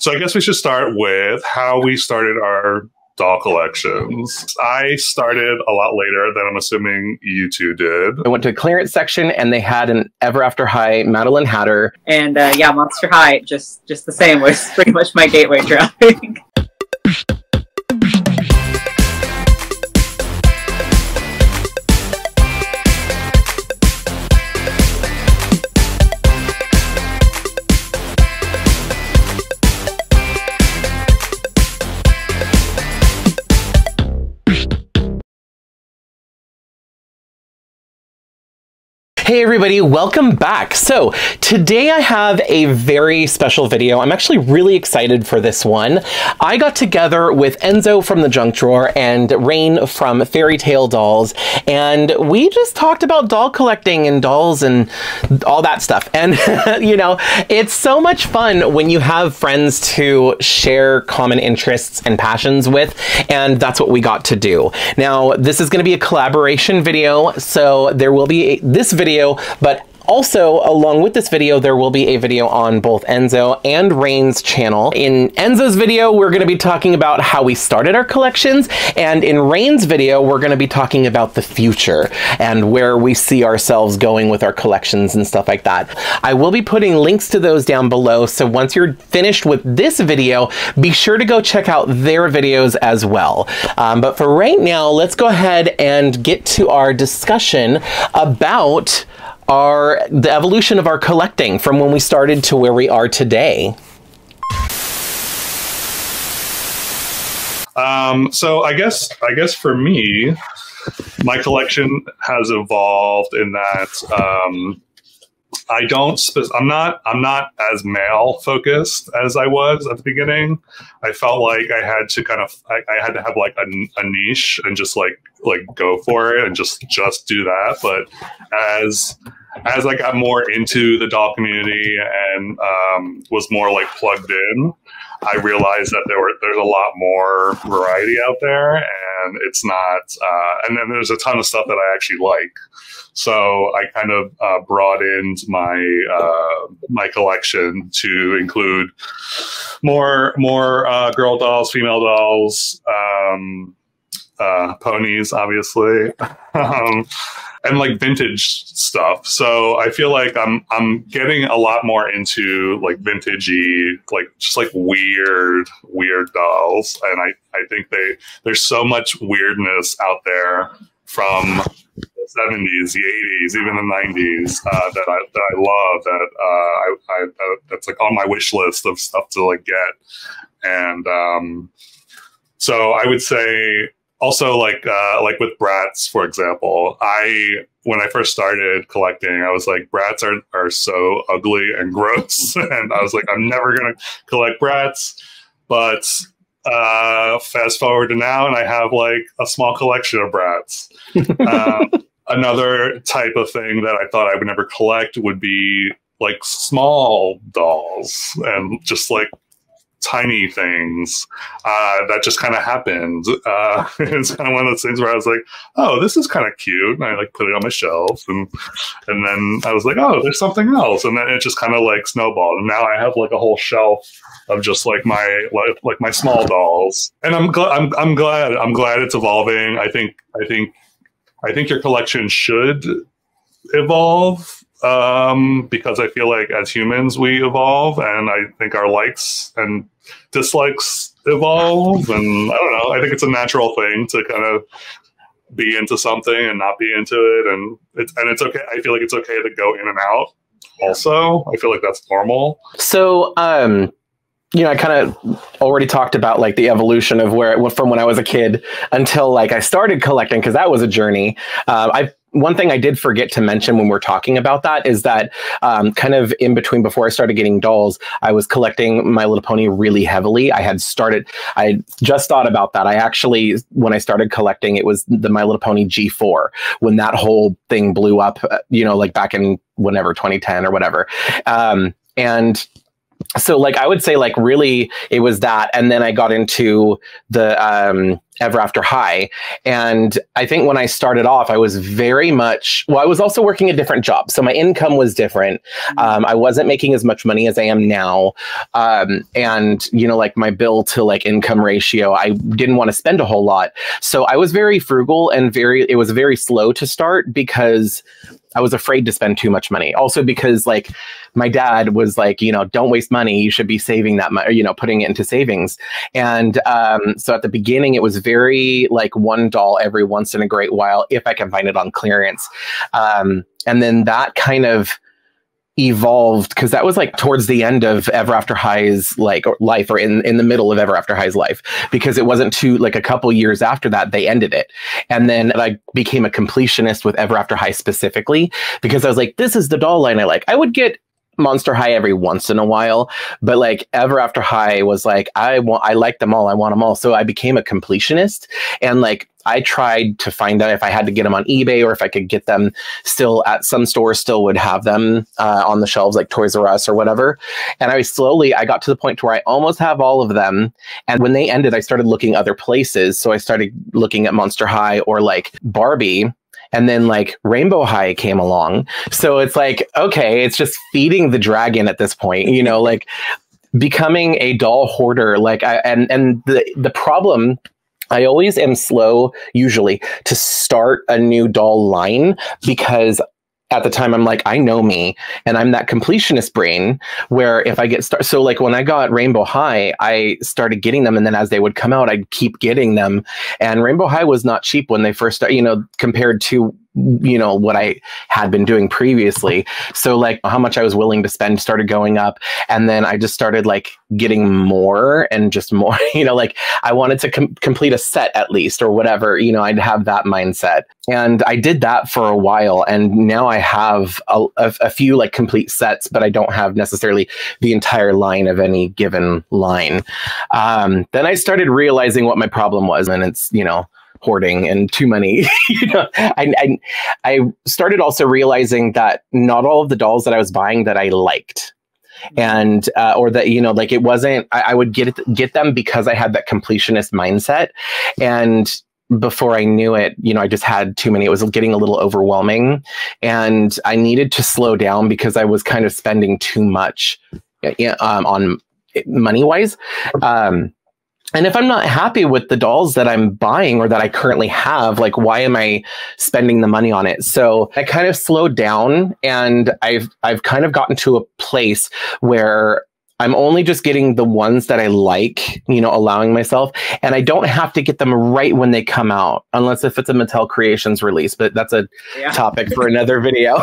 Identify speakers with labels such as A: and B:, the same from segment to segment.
A: So I guess we should start with how we started our doll collections. I started a lot later than I'm assuming you two did.
B: I went to a clearance section and they had an Ever After High Madeline Hatter.
C: And yeah, Monster High, just the same, was pretty much my gateway drug.
B: Hey everybody, welcome back. So today I have a very special video. I'm actually really excited for this one. I got together with Enzo from the Junk Drawer and Rain from Fairy Tale Dolls, and we just talked about doll collecting and dolls and all that stuff. And you know, it's so much fun when you have friends to share common interests and passions with, and that's what we got to do. Now, this is going to be a collaboration video, so there will be this video, but also, along with this video, there will be a video on both Enzo and Rain's channel. In Enzo's video, we're going to be talking about how we started our collections, and in Rain's video, we're going to be talking about the future and where we see ourselves going with our collections and stuff like that. I will be putting links to those down below, so once you're finished with this video, be sure to go check out their videos as well. But for right now, let's go ahead and get to our discussion about the evolution of our collecting from when we started to where we are today.
A: So I guess for me, my collection has evolved in that I'm not as male focused as I was at the beginning. I felt like I had to I had to have like a niche and just like go for it and just do that. But as I got more into the doll community and was more like plugged in, I realized that there's a lot more variety out there, and it's not and then there's a ton of stuff that I actually like. So I kind of broadened my collection to include more girl dolls, female dolls, ponies, obviously, and like vintage stuff. So I feel like I'm getting a lot more into like vintagey, like just like weird dolls, and I think there's so much weirdness out there from the 70s, the 80s, even the 90s that I love, that's like on my wish list of stuff to like get. And so I would say also like with brats, for example, when I first started collecting, I was like, brats are so ugly and gross, and I was like, I'm never gonna collect brats. But fast forward to now, and I have like a small collection of brats. Another type of thing that I thought I would never collect would be like small dolls and just like tiny things that just kind of happened. It's kind of one of those things where I was like, oh, this is kind of cute, and I like put it on my shelf, and then I was like, oh, there's something else, and then it just kind of like snowballed, and now I have like a whole shelf of just like my small dolls, and I'm glad it's evolving. I think your collection should evolve, because I feel like as humans we evolve, and I think our likes and dislikes evolve, and I don't know, I think it's a natural thing to kind of be into something and not be into it, and it's okay. I feel like it's okay to go in and out also. I feel like that's normal. So you know, I kind of already talked about like the evolution of where it went from when I was a kid until like I started collecting, because that was a journey. One thing I did forget to mention when we're talking about that is that kind of in between, before I started getting dolls, I was collecting My Little Pony really heavily. I just thought about that. I actually, when I started collecting, it was the My Little Pony G4, when that whole thing blew up, you know, like back in whenever, 2010 or whatever. And
B: So like I would say like really it was that, and then I got into the Ever After High, and I think when I started off I was very much, well, I was also working a different job, so my income was different. I wasn't making as much money as I am now, and you know, like my bill to like income ratio, I didn't want to spend a whole lot, so I was very frugal, and it was very slow to start because I was afraid to spend too much money. Also because like my dad was like, you know, don't waste money. You should be saving that money, you know, putting it into savings. And so at the beginning, it was very like $1 every once in a great while if I can find it on clearance. And then that kind of evolved because that was like towards the end of Ever After High's like life, or in the middle of Ever After High's life, because it wasn't too like a couple years after that they ended it. And then I became a completionist with Ever After High specifically because I was like, this is the doll line I like. I would get Monster High every once in a while, but like Ever After High was like, I like them all, I want them all. So I became a completionist, and like I tried to find out if I had to get them on eBay or if I could get them still at some stores still would have them on the shelves, like Toys R Us or whatever. And I got to the point where I almost have all of them. And when they ended, I started looking other places. So I started looking at Monster High or like Barbie. And then like Rainbow High came along. So it's like, okay, it's just feeding the dragon at this point, you know, like becoming a doll hoarder. Like and the problem, I always am slow usually to start a new doll line because at the time I'm like, I know me, and I'm that completionist brain where if I get started, so like when I got Rainbow High, I started getting them, and then as they would come out, I'd keep getting them. And Rainbow High was not cheap when they first started, you know, compared to, you know, what I had been doing previously. So like how much I was willing to spend started going up. And then I just started like getting more and just more, you know, like I wanted to complete a set at least or whatever, you know, I'd have that mindset. And I did that for a while. And now I have a few like complete sets, but I don't have necessarily the entire line of any given line. Then I started realizing what my problem was, and it's, you know, hoarding and too many. You know, I started also realizing that not all of the dolls that I was buying that I liked, and or that, you know, like it wasn't, I would get them because I had that completionist mindset, and before I knew it, you know, I just had too many. It was getting a little overwhelming, and I needed to slow down because I was kind of spending too much on money wise. And if I'm not happy with the dolls that I'm buying or that I currently have, like, why am I spending the money on it? So I kind of slowed down, and I've kind of gotten to a place where I'm only just getting the ones that I like, you know, allowing myself, and I don't have to get them right when they come out, unless if it's a Mattel Creations release, but that's a topic for another video.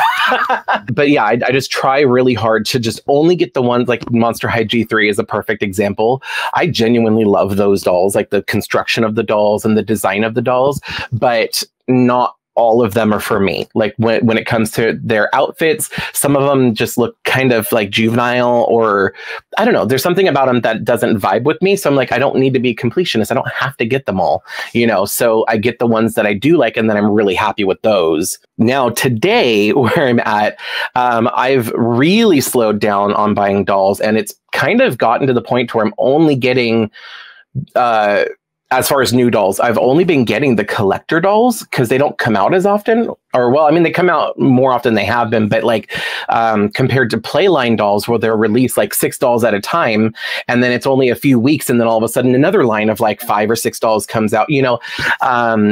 B: But yeah, I just try really hard to just only get the ones, like Monster High G3 is a perfect example. I genuinely love those dolls, like the construction of the dolls and the design of the dolls, but not all of them are for me. Like when it comes to their outfits, some of them just look kind of like juvenile, or I don't know, there's something about them that doesn't vibe with me. So I'm like, I don't need to be completionist. I don't have to get them all, you know? So I get the ones that I do like, and then I'm really happy with those. Now today, where I'm at, I've really slowed down on buying dolls, and it's kind of gotten to the point where I'm only getting, as far as new dolls, I've only been getting the collector dolls because they don't come out as often. Or, well, I mean, they come out more often than they have been, but like compared to Playline dolls, where they're released like 6 dolls at a time, and then it's only a few weeks, and then all of a sudden another line of like 5 or 6 dolls comes out, you know.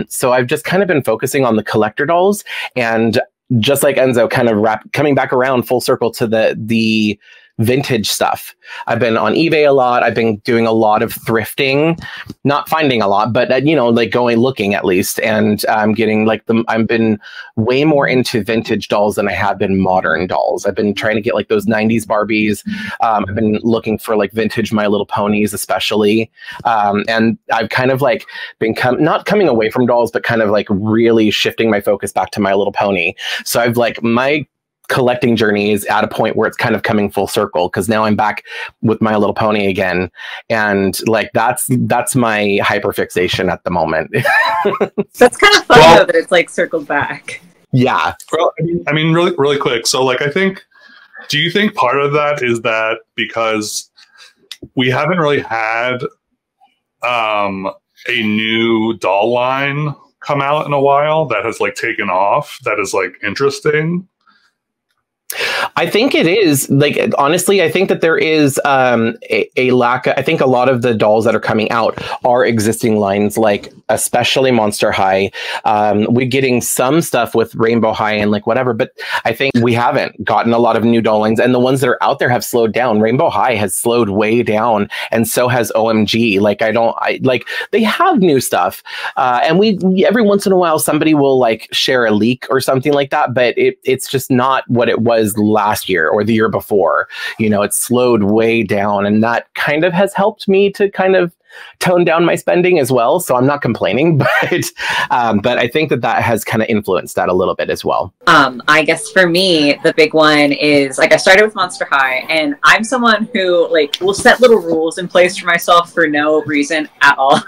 B: So I've just kind of been focusing on the collector dolls, and just like Enzo, kind of coming back around full circle to the vintage stuff. I've been on eBay a lot. I've been doing a lot of thrifting, not finding a lot, but you know, like looking at least, and I'm getting like I've been way more into vintage dolls than I have been modern dolls. I've been trying to get like those 90s Barbies. I've been looking for like vintage My Little Ponies, especially. And I've kind of like been not coming away from dolls, but kind of like really shifting my focus back to My Little Pony. So I've like my collecting journey is at a point where it's kind of coming full circle, because now I'm back with My Little Pony again, and like that's my hyperfixation at the moment.
C: That's kind of fun though, that it's like circled back.
B: Yeah.
A: Well, I mean, really quick. So like, I think Do you think part of that is that because we haven't really had a new doll line come out in a while that has like taken off, that is like interesting?
B: I think it is, like, honestly, I think that there is a lack. I think a lot of the dolls that are coming out are existing lines, like especially Monster High. We're getting some stuff with Rainbow High and like whatever, but I think we haven't gotten a lot of new doll lines, and the ones that are out there have slowed down. Rainbow High has slowed way down, and so has OMG. Like, they have new stuff, and we every once in a while somebody will like share a leak or something like that, but it's just not what it was last year or the year before. You know, it's slowed way down, and that kind of has helped me to kind of tone down my spending as well. So I'm not complaining, but I think that has kind of influenced that a little bit as well.
C: I guess for me, the big one is, like, I started with Monster High, and I'm someone who like will set little rules in place for myself for no reason at all.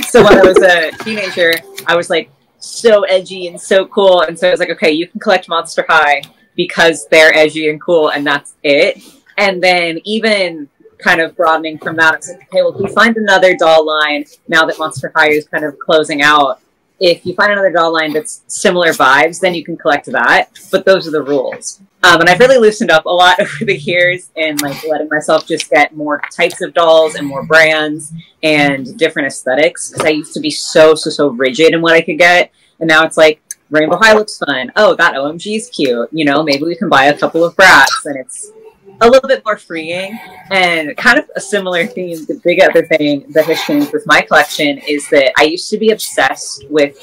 C: So when I was a teenager, I was like so edgy and so cool, and so I was like, okay, you can collect Monster High because they're edgy and cool, and that's it. And then even kind of broadening from that, it's like, okay, well, if you find another doll line, now that Monster High is kind of closing out, if you find another doll line that's similar vibes, then you can collect that. But those are the rules. And I've really loosened up a lot over the years, and like letting myself just get more types of dolls and more brands and different aesthetics, because I used to be so rigid in what I could get, and now it's like, Rainbow High looks fun. Oh, that OMG is cute. You know, maybe we can buy a couple of brats, and it's a little bit more freeing. And kind of a similar theme, the big other thing that has changed with my collection is that I used to be obsessed with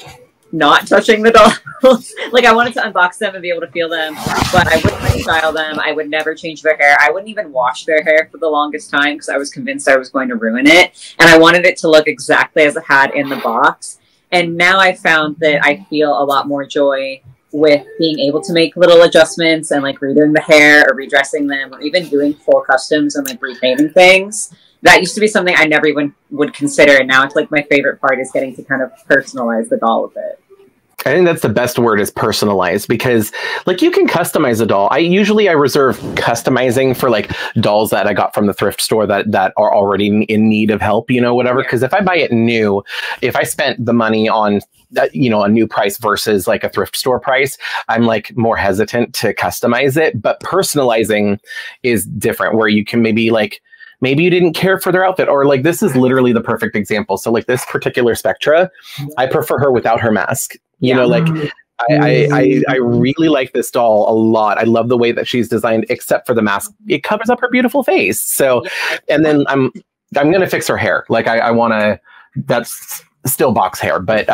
C: not touching the dolls. Like, I wanted to unbox them and be able to feel them, but I wouldn't style them. I would never change their hair. I wouldn't even wash their hair for the longest time because I was convinced I was going to ruin it. And I wanted it to look exactly as it had in the box. And now I found that I feel a lot more joy with being able to make little adjustments and like redoing the hair or redressing them, or even doing full customs and like repainting things. That used to be something I never even would consider, and now it's like my favorite part is getting to kind of personalize the doll a bit.
B: I think that's the best word, is personalized, because like you can customize a doll. I reserve customizing for like dolls that I got from the thrift store that are already in need of help, you know, whatever. Because if I buy it new, if I spent the money on you know, a new price versus like a thrift store price, I'm like more hesitant to customize it. But personalizing is different, where you can maybe you didn't care for their outfit, or like this is literally the perfect example. So like this particular Spectra, I prefer her without her mask. You know, like I really like this doll a lot. I love the way that she's designed, except for the mask. It covers up her beautiful face. So, and then I'm gonna fix her hair. Like I want to. That's still box hair, but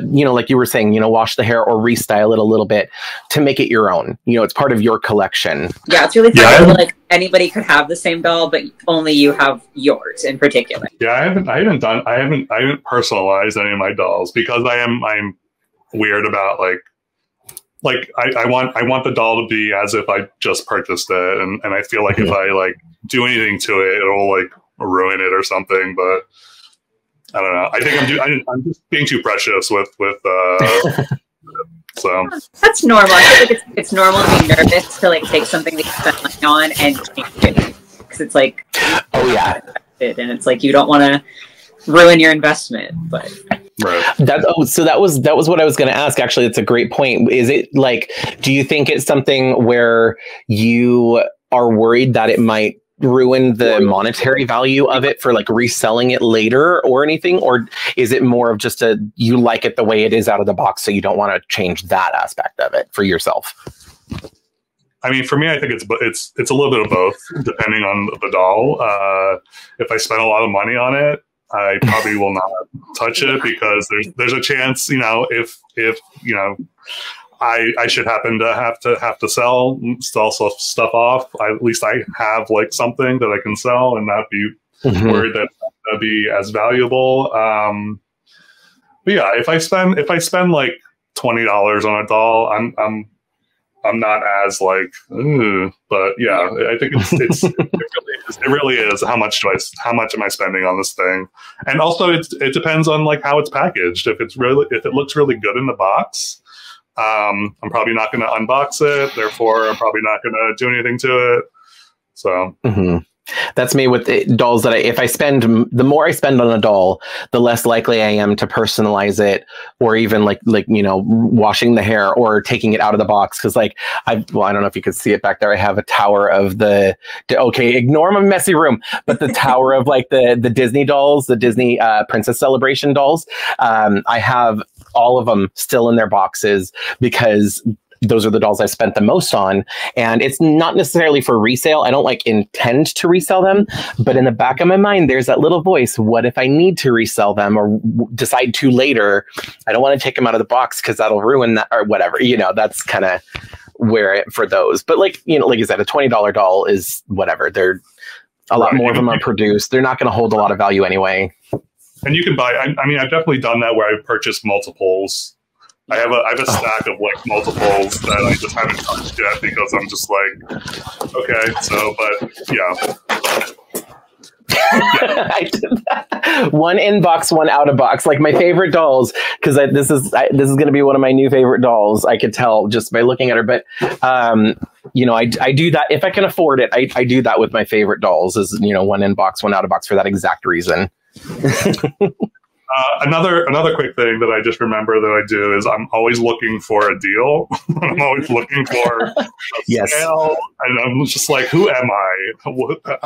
B: you know, like you were saying, you know, wash the hair or restyle it a little bit to make it your own. You know, it's part of your collection. Yeah,
C: it's really fun. Yeah, like anybody could have the same doll, but only you have yours in particular.
A: Yeah, I haven't personalized any of my dolls because I'm weird about like I want the doll to be as if I just purchased it, and I feel like if I like do anything to it, it'll like ruin it or something. But I don't know. I think I'm just being too precious with so
C: that's normal. I think it's normal to be nervous to like take something that you spent money on and change it, because it's like,
B: oh yeah,
C: and it's like you don't want to ruin your investment, but.
A: Right.
B: So that was what I was going to ask. Actually, it's a great point. Is it like, do you think it's something where you are worried that it might ruin the monetary value of it for like reselling it later or anything? Or is it more of just you like it the way it is out of the box, so you don't want to change that aspect of it for yourself?
A: I mean, for me, I think it's a little bit of both, depending on the doll. If I spend a lot of money on it, I probably will not touch it, because there's a chance, you know, if you know, I should happen to have to sell stuff off, at least I have like something that I can sell and not be worried that that'll be as valuable. But yeah, if I spend like $20 on a doll, I'm not as like, but yeah, I think it really is how much am I spending on this thing, and also it depends on like how it's packaged. If it looks really good in the box, I'm probably not going to unbox it. Therefore, I'm probably not going to do anything to it. So.
B: That's me with the dolls that if I spend, the more I spend on a doll, the less likely I am to personalize it, or even like, you know, washing the hair or taking it out of the box. Cause like, I don't know if you could see it back there. I have a tower of okay, ignore my messy room, but the tower of like the Disney dolls, the Disney Princess Celebration dolls. I have all of them still in their boxes because those are the dolls I spent the most on. And it's not necessarily for resale. I don't like intend to resell them, but in the back of my mind, there's that little voice. What if I need to resell them or decide to later? I don't want to take them out of the box because that'll ruin that or whatever. You know, that's kind of where for those. But like, you know, like I said, a $20 doll is whatever. They're a lot more of them are produced. They're not going to hold a lot of value anyway. And
A: you can buy, I mean, I've definitely done that where I've purchased multiples. I have a stack of like multiples that I just haven't touched yet because I'm just like, okay, so, but yeah.
B: I did that. One in box, one out of box. Like my favorite dolls, because this is going to be one of my new favorite dolls. I could tell just by looking at her. But you know, I do that if I can afford it. I do that with my favorite dolls. Is, you know, one in box, one out of box for that exact reason.
A: Another quick thing that I just remember that I do is I'm always looking for a deal. I'm always looking for a sale, and I'm just like, who am I?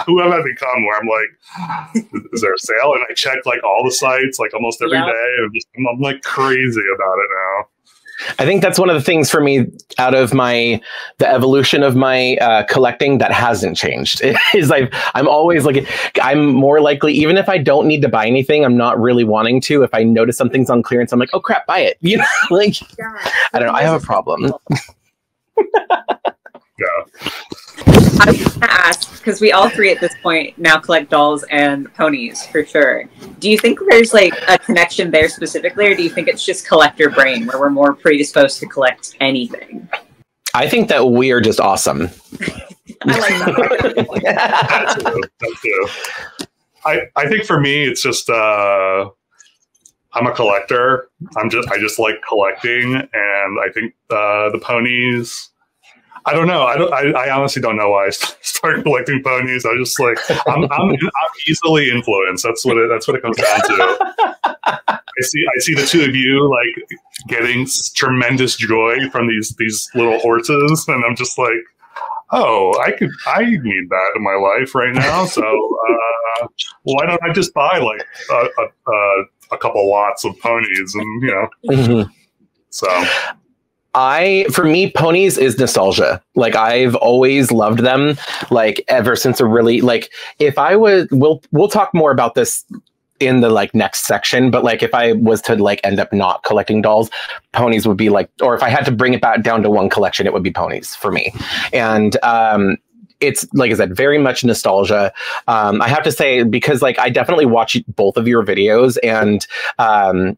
A: Who have I become? Where I'm like, is there a sale? And I check like all the sites like almost every day. And I'm like crazy about it now.
B: I think that's one of the things for me out of the evolution of my collecting that hasn't changed is I'm always looking. I'm more likely, even if I don't need to buy anything, I'm not really wanting to. If I notice something's on clearance, I'm like, oh crap, buy it. You know, like, I don't know. I have a problem.
A: Yeah.
C: I was going to ask, because we all three at this point now collect dolls and ponies for sure. Do you think there's like a connection there specifically, or do you think it's just collector brain where we're more predisposed to collect anything?
B: I think that we are just awesome.
C: I like that.
A: That's true. I think for me, it's just I'm a collector. I just like collecting, and I think the ponies. I don't know. I honestly don't know why I started collecting ponies. I just like I'm easily influenced. That's what it comes down to. I see the two of you like getting tremendous joy from these little horses, and I'm just like, oh, I need that in my life right now. So why don't I just buy like a couple lots of ponies, and you know, so.
B: For me, ponies is nostalgia. Like I've always loved them, like ever since if I was, we'll talk more about this in the like next section, but like if I was to like end up not collecting dolls, ponies would be like, or if I had to bring it back down to one collection, it would be ponies for me. And, it's like I said, very much nostalgia. I have to say, because like I definitely watch both of your videos, and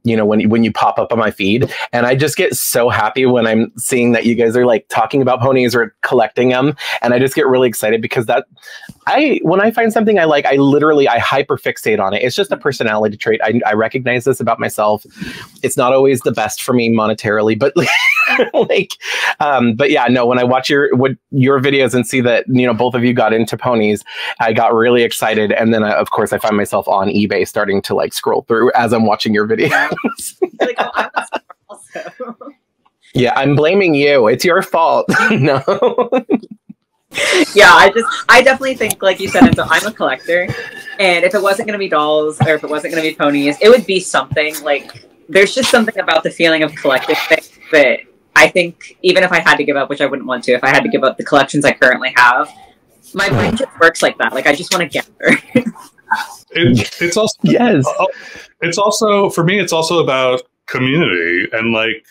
B: you know, when you pop up on my feed, and I just get so happy when I'm seeing that you guys are like talking about ponies or collecting them, and I just get really excited because when I find something I like, I hyper fixate on it. It's just a personality trait. I recognize this about myself. It's not always the best for me monetarily, but like, but yeah, no. When I watch your videos and see that, you know, both of you got into ponies, I got really excited, and then of course I find myself on eBay starting to like scroll through as I'm watching your videos.
C: Like, oh, I was also.
B: Yeah, I'm blaming you. It's your fault. No.
C: Yeah, I definitely think, like you said, I'm a collector, and if it wasn't going to be dolls or if it wasn't going to be ponies, it would be something. Like, there's just something about the feeling of collecting things that I think, even if I had to give up, which I wouldn't want to, if I had to give up the collections I currently have, my brain just works like that. Like, I just want to gather.
A: It's also,
B: yes.
A: It's also, for me, it's also about community and like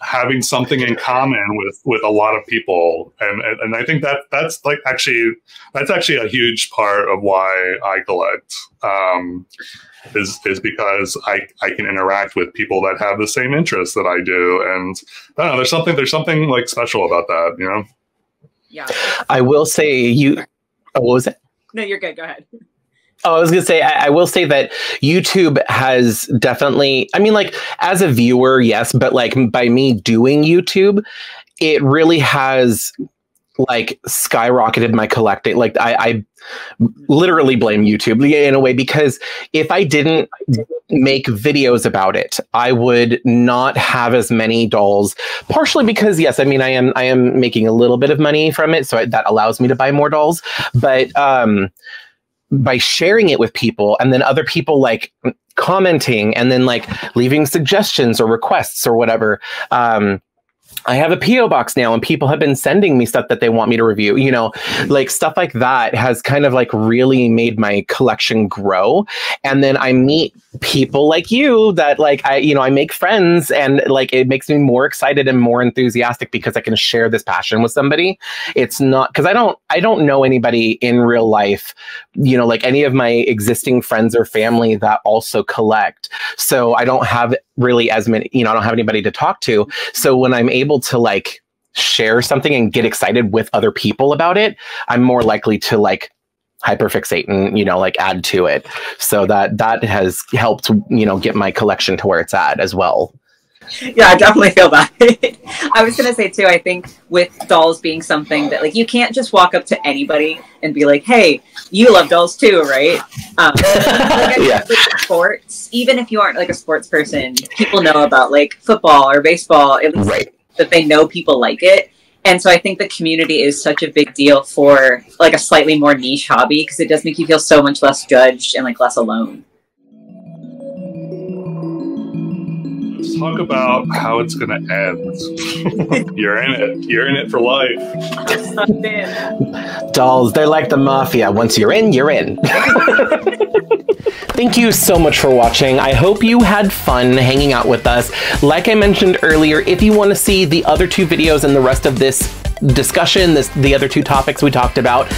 A: having something in common with a lot of people, and I think that's actually a huge part of why I collect. Is because I can interact with people that have the same interests that I do, and I don't know, there's something like special about that, you know.
C: Yeah,
B: I will say what was it?
C: No, you're good. Go ahead.
B: Oh, I was gonna say, I will say that YouTube has definitely, I mean, like, as a viewer, yes, but like by me doing YouTube, it really has like skyrocketed my collecting. Like I literally blame YouTube in a way, because if I didn't make videos about it, I would not have as many dolls, partially because, yes, I mean, I am making a little bit of money from it, so that allows me to buy more dolls, but by sharing it with people, and then other people like commenting, and then like leaving suggestions or requests or whatever, I have a PO box now, and people have been sending me stuff that they want me to review, you know, like stuff like that has kind of like really made my collection grow. And then I meet people like you that like, I make friends, and like, it makes me more excited and more enthusiastic because I can share this passion with somebody. It's not, because I don't know anybody in real life, you know, like any of my existing friends or family that also collect. So I don't have really as many, you know, I don't have anybody to talk to. So when I'm able to like share something and get excited with other people about it, I'm more likely to like hyperfixate and, you know, like add to it. So that has helped, you know, get my collection to where it's at as well.
C: Yeah, I definitely feel that. I was going to say too, I think with dolls being something that like, you can't just walk up to anybody and be like, hey, you love dolls too, right?
B: Yeah.
C: With sports, even if you aren't like a sports person, people know about like football or baseball, at least
B: right.
C: that they know people like it. And so I think the community is such a big deal for like a slightly more niche hobby, because it does make you feel so much less judged and like less alone.
A: Let's talk about how it's going to end. You're in it. You're in it for life.
B: Dolls, they're like the mafia. Once you're in, you're in. Thank you so much for watching. I hope you had fun hanging out with us. Like I mentioned earlier, if you want to see the other 2 videos and the rest of this discussion, the other 2 topics we talked about,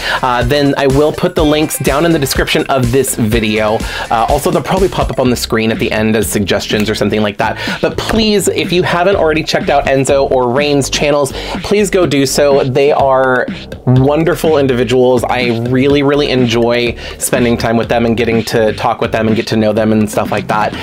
B: then I will put the links down in the description of this video. Also, they'll probably pop up on the screen at the end as suggestions or something like that. But please, if you haven't already checked out Enzo or Rain's channels, please go do so. They are wonderful individuals. I really, really enjoy spending time with them and getting to talk with them and get to know them and stuff like that.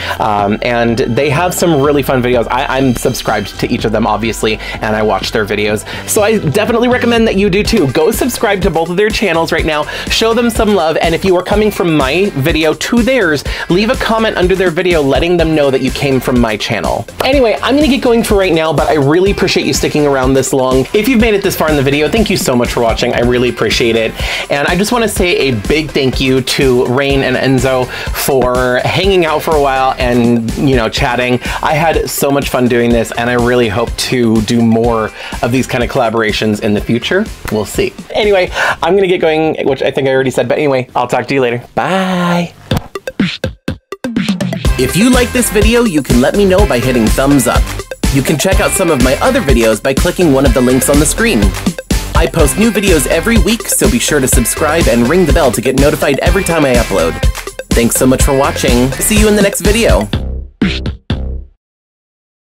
B: And they have some really fun videos. I'm subscribed to each of them, obviously, and I watch their videos. So I definitely recommend that you do too. Go subscribe to both of their channels right now. Show them some love. And if you are coming from my video to theirs, leave a comment under their video letting them know that you came from my channel. Anyway, I'm going to get going for right now, but I really appreciate you sticking around this long. If you've made it this far in the video, thank you so much for watching. I really appreciate it. And I just want to say a big thank you to Rain and Enzo for hanging out for a while and, you know, chatting. I had so much fun doing this, and I really hope to do more of these kind of collaborations in the future. We'll see. Anyway, I'm gonna get going, which I think I already said, but anyway, I'll talk to you later. Bye. If you like this video, you can let me know by hitting thumbs up. You can check out some of my other videos by clicking one of the links on the screen. I post new videos every week, so be sure to subscribe and ring the bell to get notified every time I upload. Thanks so much for watching. See you in the next video.